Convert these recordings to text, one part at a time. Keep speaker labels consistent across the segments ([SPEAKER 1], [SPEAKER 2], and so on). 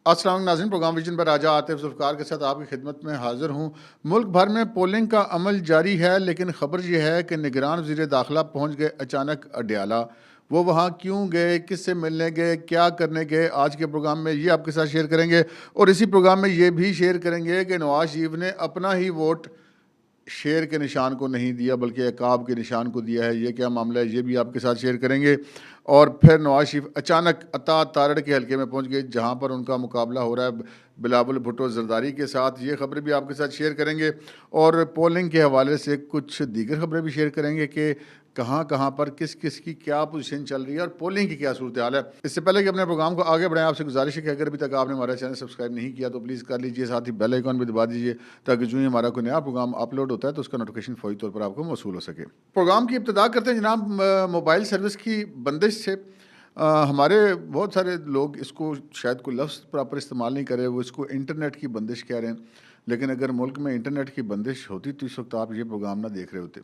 [SPEAKER 1] अस्सलाम वालेकुम नाज़रीन, प्रोग्राम विजन पर राजा आतिफ ज़ुल्फ़िकार के साथ आपकी खिदमत में हाज़िर हूँ। मुल्क भर में पोलिंग का अमल जारी है, लेकिन ख़बर यह है कि निगरान वज़ीर दाखिला पहुँच गए अचानक अडयाला। वो वहाँ क्यों गए, किससे मिलने गए, क्या करने गए, आज के प्रोग्राम में ये आपके साथ शेयर करेंगे। और इसी प्रोग्राम में ये भी शेयर करेंगे कि नवाज़ शरीफ ने अपना ही वोट शेर के निशान को नहीं दिया बल्कि अकाब के निशान को दिया है। ये क्या मामला है, ये भी आपके साथ शेयर करेंगे। और फिर नवाज शरीफ अचानक अता तारड़ के हलके में पहुंच गए, जहां पर उनका मुकाबला हो रहा है बिलावल भुट्टो जरदारी के साथ। ये खबरें भी आपके साथ शेयर करेंगे और पोलिंग के हवाले से कुछ दीगर खबरें भी शेयर करेंगे कि कहाँ कहाँ पर किस किस की क्या पोजीशन चल रही है और पोलिंग की क्या सूरत हाल है। इससे पहले कि अपने प्रोग्राम को आगे बढ़ाएं, आपसे गुजारिश है कि अगर अभी तक आपने हमारा चैनल सब्सक्राइब नहीं किया तो प्लीज़ कर लीजिए, साथ ही बेल आइकॉन भी दबा दीजिए ताकि जो ही हमारा कोई नया प्रोग्राम अपलोड होता है तो उसका नोटिफिकेशन फौरी तौर पर आपको मौसूल हो सके। प्रोग्राम की इब्तिदा करते हैं जनाब, मोबाइल सर्विस की बंदिश से। हमारे बहुत सारे लोग इसको शायद कोई लफ्ज़ प्रॉपर इस्तेमाल नहीं करे, वो इसको इंटरनेट की बंदिश कह रहे हैं। लेकिन अगर मुल्क में इंटरनेट की बंदिश होती तो इस वक्त आप ये प्रोग्राम ना देख रहे होते।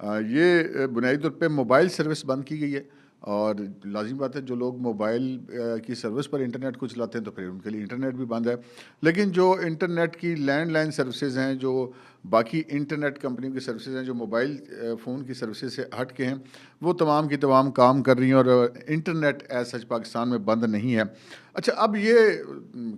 [SPEAKER 1] ये बुनियादी तौर पे मोबाइल सर्विस बंद की गई है और लाज़िम बात है, जो लोग मोबाइल की सर्विस पर इंटरनेट को चलाते हैं तो फिर उनके लिए इंटरनेट भी बंद है। लेकिन जो इंटरनेट की लैंडलाइन सर्विसेज हैं, जो बाकी इंटरनेट कंपनियों की सर्विसेज हैं, जो मोबाइल फ़ोन की सर्विसेज से हट के हैं, वो तमाम की तमाम काम कर रही हैं और इंटरनेट एज सच पाकिस्तान में बंद नहीं है। अच्छा, अब ये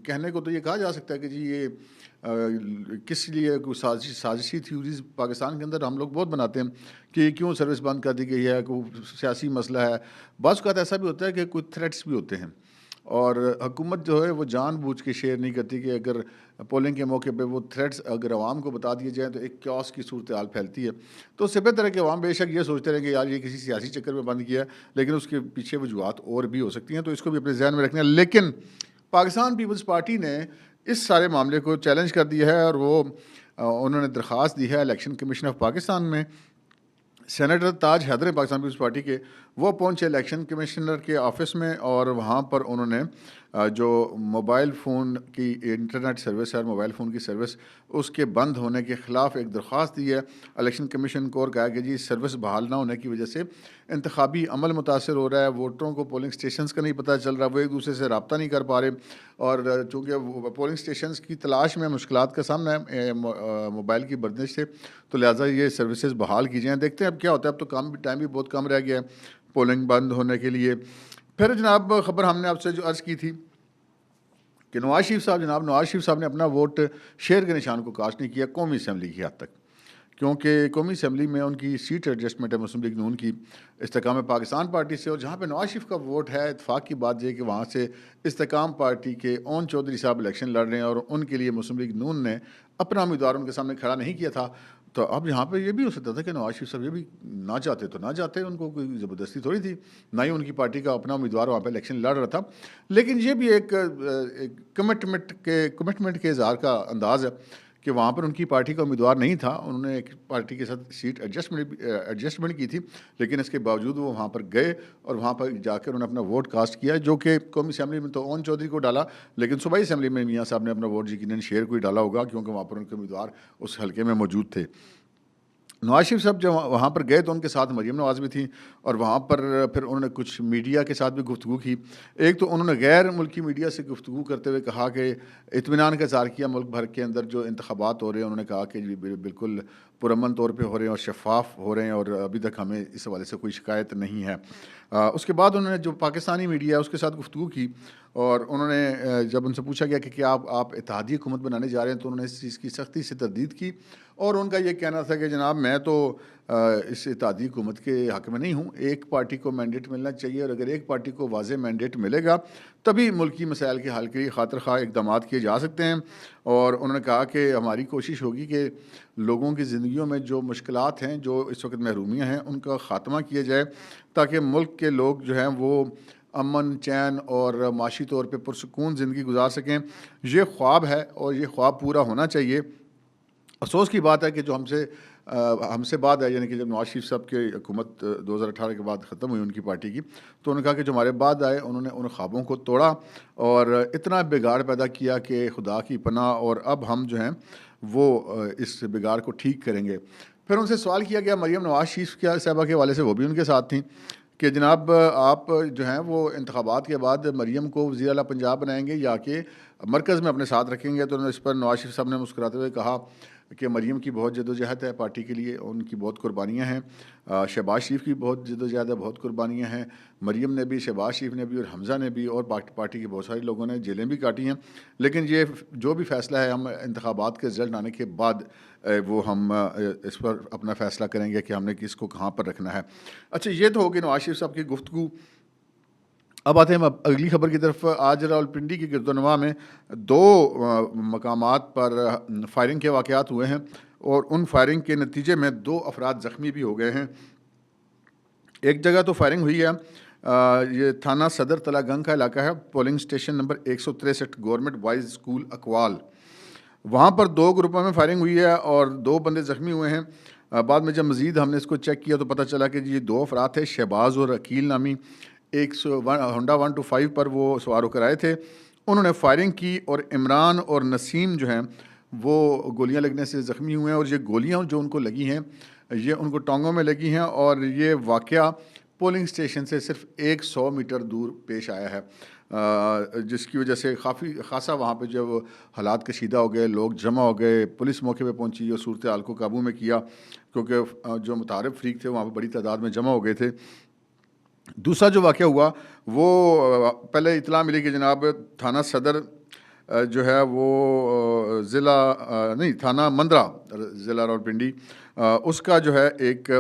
[SPEAKER 1] कहने को तो ये कहा जा सकता है कि जी ये किस लिए कोई साजिशी थ्योरीज पाकिस्तान के अंदर हम लोग बहुत बनाते हैं कि क्यों सर्विस बंद कर दी गई है, कोई सियासी मसला है। बाज़ औक़ात ऐसा भी होता है कि कुछ थ्रेट्स भी होते हैं और हुकूमत जो है वो जानबूझ के शेयर नहीं करती कि अगर पोलिंग के मौके पे वो थ्रेट्स अगर आवाम को बता दिए जाएँ तो एक क्यास की सूरत हाल फैलती है। तो उससे बेहतर है कि आवाम बेशक ये सोचते रहें कि यार ये किसी सियासी चक्कर में बंद किया है, लेकिन उसके पीछे वजूहत और भी हो सकती हैं, तो इसको भी अपने ज़हन में रखना है। लेकिन पाकिस्तान पीपल्स पार्टी ने इस सारे मामले को चैलेंज कर दिया है और वो उन्होंने दरख्वास्त दी है इलेक्शन कमीशन ऑफ पाकिस्तान में। सेनेटर ताज हैदर हैं पाकिस्तान पीपल्स पार्टी के, वो पहुंचे इलेक्शन कमिश्नर के ऑफिस में और वहां पर उन्होंने जो मोबाइल फ़ोन की इंटरनेट सर्विस है, मोबाइल फ़ोन की सर्विस उसके बंद होने के ख़िलाफ़ एक दरख्वास्त दी है इलेक्शन कमीशन को और कहा कि जी सर्विस बहाल ना होने की वजह से इंतखाबी अमल मुतासर हो रहा है, वोटरों को पोलिंग स्टेशंस का नहीं पता चल रहा, वो एक दूसरे से रब्ता नहीं कर पा रहे और चूँकि पोलिंग स्टेशंस की तलाश में मुश्किलात का सामना है मोबाइल की बंदिश से, तो लिहाजा ये सर्विसेज बहाल की जाएँ। देखते हैं अब क्या होता है। अब तो काम टाइम भी बहुत कम रह गया है पोलिंग बंद होने के लिए। फिर जनाब ख़बर हमने आपसे जो अर्ज़ की थी कि नवाज़ शरीफ साहब ने अपना वोट शेर के निशान को कास्ट नहीं किया कौमी असम्बली की हद तक, क्योंकि कौमी असम्बली में उनकी सीट एडजस्टमेंट है मुस्लिम लीग नून की इस्तेकाम पाकिस्तान पार्टी से, और जहाँ पे नवाज़ शरीफ का वोट है, इत्तेफाक की बात यह है कि वहाँ से इस्तेकाम पार्टी के ओन चौधरी साहब इलेक्शन लड़ रहे हैं और उनके लिए मुस्लिम लीग नून ने अपना उम्मीदवार उनके सामने खड़ा नहीं किया था। तो अब यहाँ पे ये भी हो सकता था कि नवाज़ शरीफ साहब ये भी ना चाहते तो ना चाहते, उनको कोई ज़बरदस्ती थोड़ी थी, ना ही उनकी पार्टी का अपना उम्मीदवार वहाँ पे इलेक्शन लड़ रहा था। लेकिन ये भी एक कमिटमेंट के इज़हार का अंदाज़ है कि वहाँ पर उनकी पार्टी का उम्मीदवार नहीं था, उन्होंने एक पार्टी के साथ सीट एडजस्टमेंट की थी, लेकिन इसके बावजूद वो वहाँ पर गए और वहाँ पर जाकर उन्होंने अपना वोट कास्ट किया, जो कि कौमी असम्बली में तो ओन चौधरी को डाला, लेकिन सूबाई असम्बली में मियाँ साहब ने अपना वोट यकीनन शेर को ही डाला होगा, क्योंकि वहाँ पर उनके उम्मीदवार उस हल्के में मौजूद थे। नवाज़ शरीफ साहब जब वहाँ पर गए तो उनके साथ मरीम नवाज़ भी थी और वहाँ पर फिर उन्होंने कुछ मीडिया के साथ भी गुफ्तगू की। एक तो उन्होंने गैर मुल्की मीडिया से गुफ्तगू करते हुए कहा कि इत्मीनान का इज़हार किया मुल्क भर के अंदर जो इंतखाबात हो रहे हैं, उन्होंने कहा कि जी बिल्कुल पुरअमन तौर पे हो रहे हैं और शफ़ाफ हो रहे हैं और अभी तक हमें इस हवाले से कोई शिकायत नहीं है। उसके बाद उन्होंने जो पाकिस्तानी मीडिया है उसके साथ गुफ्तगू की और उन्होंने जब उनसे पूछा गया कि क्या आप इत्तेहादी हुकूमत बनाने जा रहे हैं, तो उन्होंने इस चीज़ की सख्ती से तरदीद की और उनका ये कहना था कि जनाब मैं तो इस इत्तेहादी हुकूमत के हक़ में नहीं हूँ, एक पार्टी को मैंडेट मिलना चाहिए और अगर एक पार्टी को वाज़ेह मैंडेट मिलेगा तभी मुल्की मसाइल के हल के लिए खातिर ख़्वाह इक़दाम किए जा सकते हैं। और उन्होंने कहा कि हमारी कोशिश होगी कि लोगों की ज़िंदगियों में जो मुश्किलात हैं, जो इस वक्त महरूमियाँ हैं, उनका ख़ात्मा किया जाए ताकि मुल्क के लोग जो हैं वो अमन चैन और माशी तौर पे पुरसकून ज़िंदगी गुजार सकें। ये ख्वाब है और ये ख्वाब पूरा होना चाहिए। अफ़सोस की बात है कि जो हमसे बाद है, यानी कि जब नवाज़ शरीफ साहब की हुकूमत 2018 के बाद ख़त्म हुई उनकी पार्टी की, तो उन्होंने कहा कि जो हमारे बाद आए उन्होंने उन ख्वाबों को तोड़ा और इतना बिगाड़ पैदा किया कि खुदा की पनाह, और अब हम जो हैं वो इस बिगाड़ को ठीक करेंगे। फिर उनसे सवाल किया गया, मरीम नवाज़ शरीफ साहबा के हवाले से, वो भी उनके साथ थी, कि जनाब आप जो हैं वो इंतखाबात के बाद मरीम को वज़ीर आला पंजाब बनाएंगे या कि मरकज़ में अपने साथ रखेंगे। तो इस पर नवाज शरीफ साहब ने मुस्कुराते हुए कहा कि मरीम की बहुत जद्दोजहद है पार्टी के लिए, उनकी बहुत कुर्बानियाँ हैं। शहबाज शरीफ की बहुत जद्दोजहद है, बहुत कुर्बानियाँ हैं। मरीम ने भी, शहबाज शरीफ ने भी और हमज़ा ने भी और पार्टी के बहुत सारे लोगों ने जेलें भी काटी हैं। लेकिन ये जो भी फ़ैसला है हम इंतखाबात के रिज़ल्ट आने के बाद वो हम इस पर अपना फ़ैसला करेंगे कि हमने किसको कहाँ पर रखना है। अच्छा, ये तो होगी नवाज शरीफ साहब की गुफ्तगू। अब आते हैं हम अगली खबर की तरफ। आज रावलपिंडी की गिरदोनवा में दो मकामात पर फायरिंग के वाक़यात हुए हैं और उन फायरिंग के नतीजे में दो अफराद ज़ख्मी भी हो गए हैं। एक जगह तो फायरिंग हुई है, ये थाना सदर तलागंग का इलाका है, polling station number 163 government boys school Akwal. वहाँ पर दो ग्रुपों में फायरिंग हुई है और दो बंदे ज़ख्मी हुए हैं। बाद में जब मज़ीद हमने इसको चेक किया तो पता चला कि ये दो अफराद थे, शहबाज और अकील नामी। एक होंडा 125 पर वो सवार होकर आए थे। उन्होंने फायरिंग की और इमरान और नसीम जो हैं वो गोलियां लगने से ज़ख्मी हुए हैं और ये गोलियां जो उनको लगी हैं ये उनको टांगों में लगी हैं और ये वाक़या पोलिंग स्टेशन से सिर्फ 100 मीटर दूर पेश आया है, जिसकी वजह से काफ़ी खासा वहाँ पे जब हालात कशीदा हो गए, लोग जमा हो गए, पुलिस मौके पे पहुंची और सूरत हाल को काबू में किया, क्योंकि जो मुतारिफ फ़रीक थे वहाँ पे बड़ी तादाद में जमा हो गए थे। दूसरा जो वाक़या हुआ वो पहले इत्तला मिली कि जनाब थाना सदर जो है वो ज़िला नहीं, थाना मंदरा ज़िला रावलपिंडी, उसका जो है एक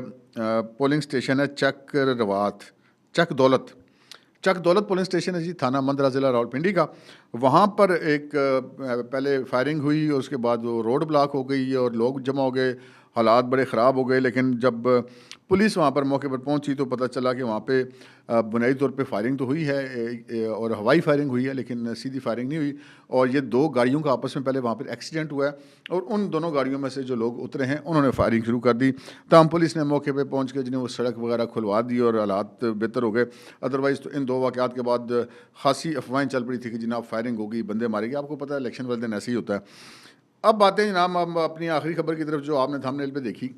[SPEAKER 1] पोलिंग स्टेशन है चक दौलत पोलिंग स्टेशन है जी, थाना मंदरा ज़िला रावलपिंडी का। वहाँ पर एक पहले फायरिंग हुई और उसके बाद वो रोड ब्लॉक हो गई और लोग जमा हो गए, हालात बड़े ख़राब हो गए। लेकिन जब पुलिस वहाँ पर मौके पर पहुँची तो पता चला कि वहाँ पे बुनियादी तौर पे फायरिंग तो हुई है और हवाई फायरिंग हुई है, लेकिन सीधी फायरिंग नहीं हुई। और ये दो गाड़ियों का आपस में पहले वहाँ पर एक्सीडेंट हुआ है और उन दोनों गाड़ियों में से जो लोग उतरे हैं उन्होंने फायरिंग शुरू कर दी। तमाम पुलिस ने मौके पे पहुँच के जिन्हें वो सड़क वगैरह खुलवा दी और हालात बेहतर हो गए। अदरवाइज़ तो इन दो वाक़यात के बाद खासी अफवाहें चल पड़ी थी कि जनाब फायरिंग होगी, बंदे मारे गए। आपको पता है इलेक्शन वाले दिन ऐसे ही होता है। अब बातें जनाब हम अपनी आखिरी खबर की तरफ जो आपने थंबनेल पे देखी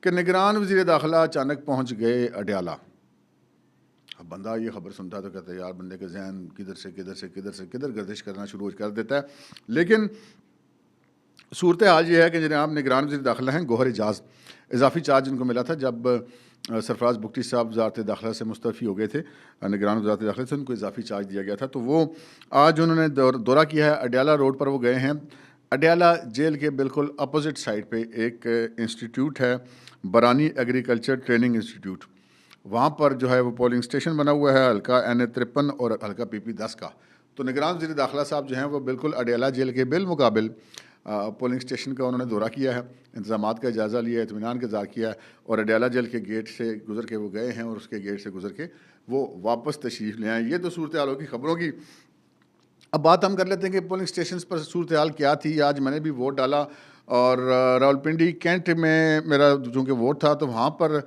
[SPEAKER 1] कि निगरान वज़ीर दाखिला अचानक पहुँच गए अडयाला। अब बंदा ये खबर सुनता है तो कहता है यार बंदे का जहन किधर गर्दिश करना शुरू कर देता है। लेकिन सूरत हाल ये है कि जनाब निगरान वज़ीर दाखिला हैं गौहर एजाज़, इजाफी चार्ज इनको मिला था जब सरफराज बुगटी साहब वज़ारत दाखिला से मुस्तफ़ी हो गए थे, निगरान वज़ारत दाखिला से उनको इजाफी चार्ज दिया गया था। तो वो आज उन्होंने दौरा किया है, अडयाला रोड पर वो गए हैं। अडयाला जेल के बिल्कुल अपोजिट साइड पे एक इंस्टीट्यूट है, बरानी एग्रीकल्चर ट्रेनिंग इंस्टीट्यूट। वहाँ पर जो है वो पोलिंग स्टेशन बना हुआ है, हल्का NA 53 और हल्का PP 10 का। तो निगरान वज़ीर दाखिला साहब जो हैं वो बिल्कुल अडयाला जेल के बिलमुकाबिल पोलिंग स्टेशन का उन्होंने दौरा किया है, इंतज़ामात का जायज़ा लिया है, इत्मीनान का इज़हार किया है और अडयाला जेल के गेट से गुज़र के वो गए हैं और उसके गेट से गुज़र के वो वापस तशरीफ़ ले आए। ये तो सूरत हाल होगी खबरों की। अब बात हम कर लेते हैं कि पोलिंग स्टेशन पर सूरत हाल क्या थी। आज मैंने भी वोट डाला और रावलपिंडी कैंट में मेरा चूँकि वोट था तो वहाँ पर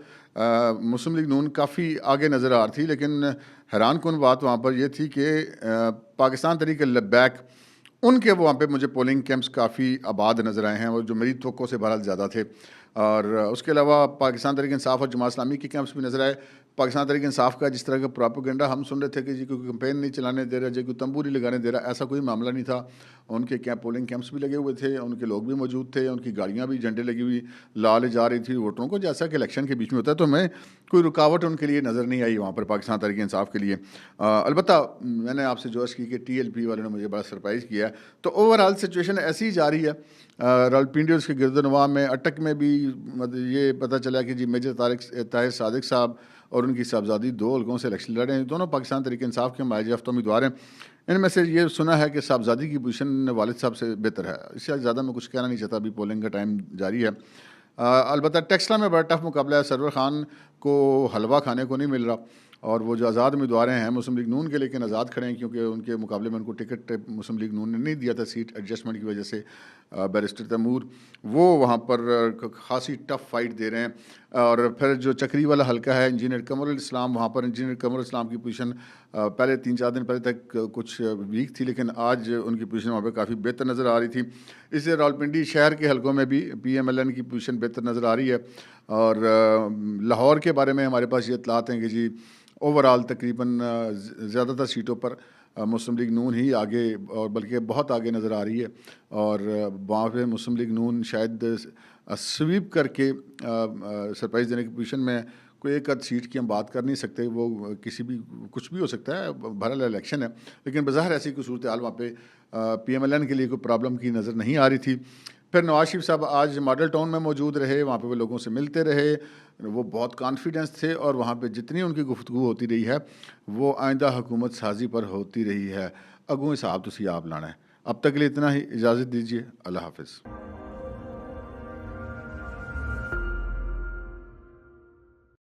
[SPEAKER 1] मुस्लिम लीग नून काफ़ी आगे नज़र आ रही थी। लेकिन हैरान कुन बात वहाँ पर यह थी कि पाकिस्तान तहरीक लब्बैक उनके वहाँ पे मुझे पोलिंग कैंप्स काफ़ी आबाद नज़र आए हैं और जो मेरी तवक्को से बहरहाल ज़्यादा थे। और उसके अलावा पाकिस्तान तहरीक इंसाफ और जमात इस्लामी के कैंप्स भी नज़र आए। पाकिस्तान तहरीक इंसाफ का जिस तरह का प्रोपेगेंडा हम सुन रहे थे कि जी कोई कैंपेन नहीं चलाने दे रहा, जी कोई तंबू नहीं लगाने दे रहा, ऐसा कोई मामला नहीं था। उनके पोलिंग कैंप्स भी लगे हुए थे, उनके लोग भी मौजूद थे, उनकी गाड़ियाँ भी झंडे लगी हुई ला ले जा रही थी वोटरों को, जैसा कि इलेक्शन के बीच में होता है। तो हमें कोई रुकावट उनके लिए नज़र नहीं आई वहाँ पर पाकिस्तान तहरीक इंसाफ के लिए। अलबत्ता मैंने आपसे जो अर्ज़ की कि TLP वालों ने मुझे बड़ा सरप्राइज़ किया है। तो ओवरऑल सिचुएशन ऐसी ही जा रही है। रावलपिंडी और उसके गिरदनवा में अटक में भी मतलब ये पता चला कि जी मेजर ताहिर सादिक साहब और उनकी साहबजादी दो हल्कों से इलेक्शन लड़े हैं। दोनों पाकिस्तान तहरीक इंसाफ के माहिर याफ्ता उम्मीदवार हैं। इनमें से ये सुना है कि साहबजादी की पोजीशन वालिद साहब से बेहतर है। इससे ज़्यादा मैं कुछ कहना नहीं चाहता, अभी पोलिंग का टाइम जारी है। अलबत्ता टेक्सला में बड़ा टफ मुकाबला है। सरवर खान को हलवा खाने को नहीं मिल रहा और वो जो आज़ाद उम्मीदवार हैं मुस्लिम लीग नून के, लेकिन आज़ाद खड़े हैं क्योंकि उनके मुकाबले में उनको टिकट मुस्लिम लीग नून ने नहीं दिया था सीट एडजस्टमेंट की वजह से। बैरिस्टर तैमूर वो वहाँ पर खासी टफ फाइट दे रहे हैं। और फिर जो चक्री वाला हल्का है इंजीनियर कमरुल इस्लाम, वहाँ पर इंजीनियर कमरुल इस्लाम की पोजीशन पहले 3-4 दिन पहले तक कुछ वीक थी, लेकिन आज उनकी पोजीशन वहाँ पर काफ़ी बेहतर नज़र आ रही थी। इससे रावलपिंडी शहर के हलकों में भी PMLN की पोजीशन बेहतर नज़र आ रही है। और लाहौर के बारे में हमारे पास ये इतलात हैं कि जी ओवरऑल तकरीबन ज़्यादातर सीटों पर मुस्लिम लीग नून ही आगे और बल्कि बहुत आगे नज़र आ रही है। और वहाँ पे मुस्लिम लीग नून शायद स्वीप करके सरप्राइज़ देने की पोजीशन में। कोई एक आध सीट की हम बात कर नहीं सकते, वो किसी भी कुछ भी हो सकता है, बहरहाल इलेक्शन है। लेकिन बज़ाहिर ऐसी कोई सूरत हाल वहाँ पे PMLN के लिए कोई प्रॉब्लम की नज़र नहीं आ रही थी। फिर नवाज शरीफ साहब आज मॉडल टाउन में मौजूद रहे, वहाँ पे वो लोगों से मिलते रहे, वो बहुत कॉन्फिडेंस थे और वहाँ पे जितनी उनकी गुफ्तगू होती रही है वो आइंदा हुकूमत साजी पर होती रही है। अगू हिसाब तुसी आप लाना है। अब तक के लिए इतना ही, इजाज़त दीजिए। अल्लाह हाफ़िज़।